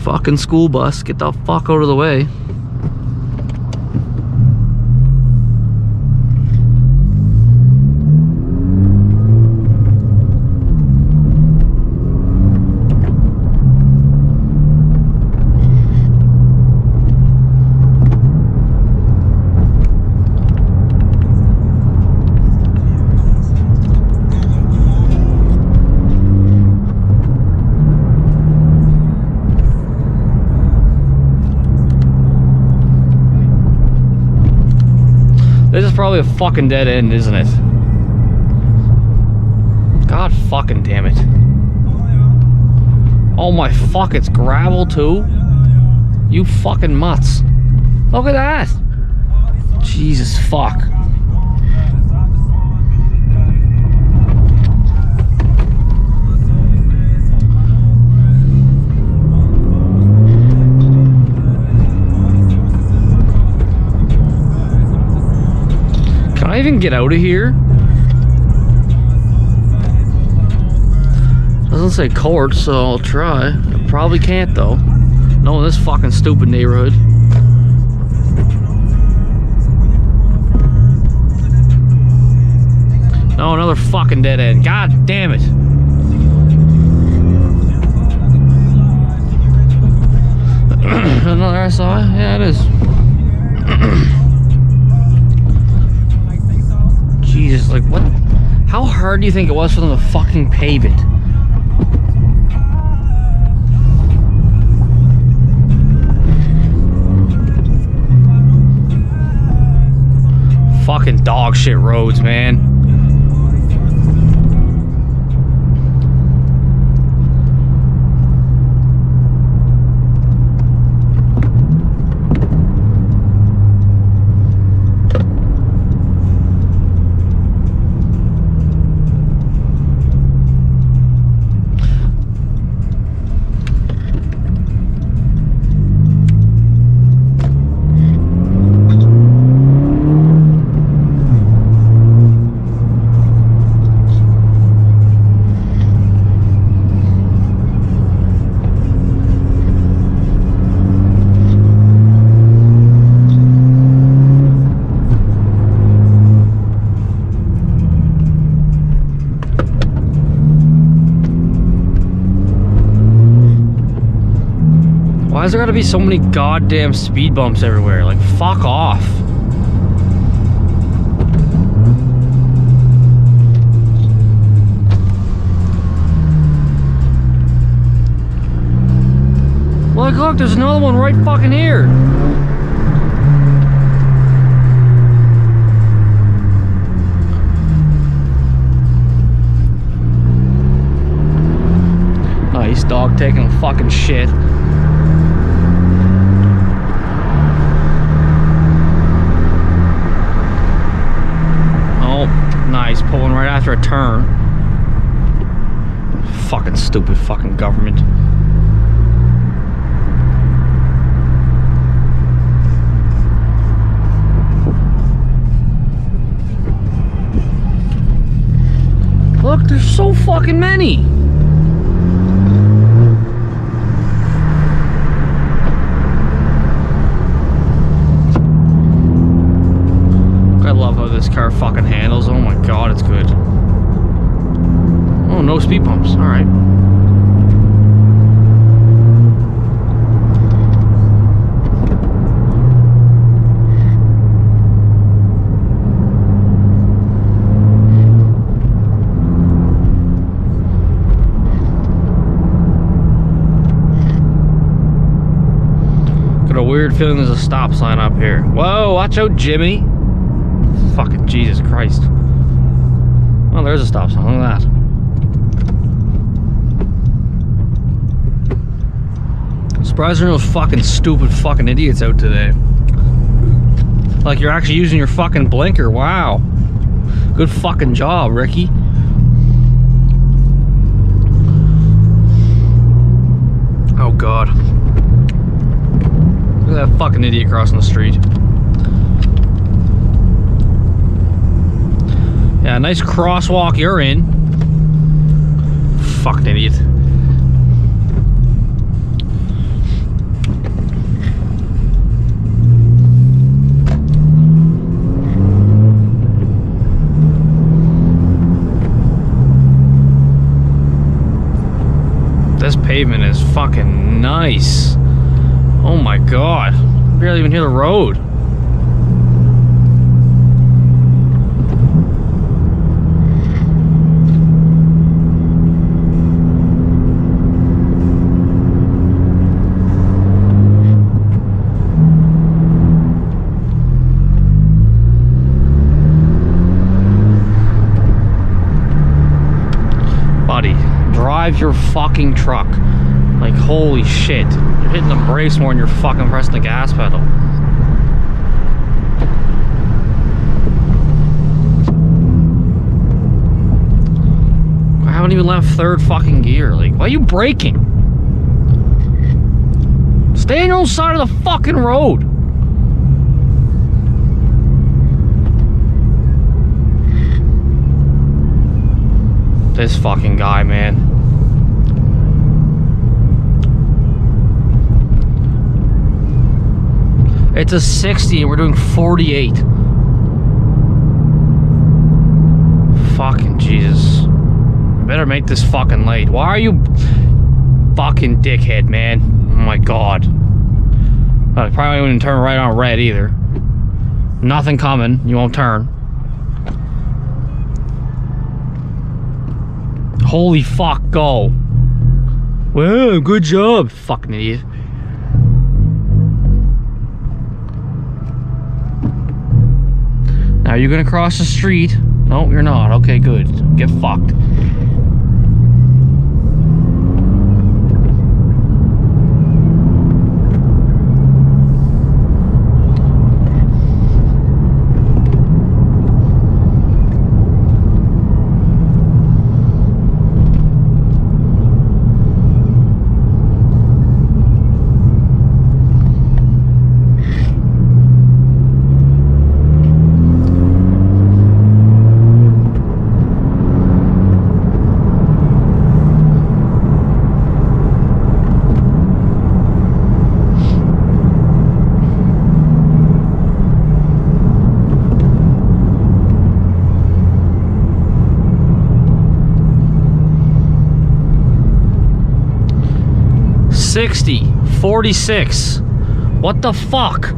Fucking school bus, get the fuck out of the way. This is probably a fucking dead end, isn't it? God fucking damn it. Oh my fuck, it's gravel too? You fucking mutts. Look at that. Jesus fuck. Can I even get out of here? Doesn't say court, so I'll try. I probably can't though. No, in this fucking stupid neighborhood. No, another fucking dead end. God damn it. Another SI? Yeah, it is. Jesus, like what? How hard do you think it was for them to fucking pave it? Fucking dog shit roads, man. Why's there gotta be so many goddamn speed bumps everywhere? Like, fuck off. Look, there's another one right fucking here. Nice dog taking a fucking shit. Nice, pulling right after a turn. Fucking stupid fucking government. Look, there's so fucking many. I love how this car fucking handles. Oh my god, it's good. Oh, no speed bumps. Alright. Got a weird feeling there's a stop sign up here. Whoa, watch out, Jimmy. Fucking Jesus Christ. Well, there's a stop sign. Look at that. Surprised there are no fucking stupid fucking idiots out today. Like you're actually using your fucking blinker. Wow. Good fucking job, Ricky. Oh god. Look at that fucking idiot crossing the street. Yeah, nice crosswalk you're in. Fucking idiot. fucking nice. Oh my god. Barely even hear the road. Buddy, drive your fucking truck. Like, holy shit. You're hitting the brakes more than you're fucking pressing the gas pedal. I haven't even left third fucking gear. Like, why are you braking? Stay on your own side of the fucking road. This fucking guy, man. It's a 60 and we're doing 48. Fucking Jesus. Better make this fucking late. Why are you fucking dickhead, man? Oh my god. I probably wouldn't turn right on red either. Nothing coming. You won't turn. Holy fuck, go. Well, good job, fucking idiot. Now, are you gonna cross the street? No, you're not. Okay, good. Get fucked. $60, 46. What the fuck?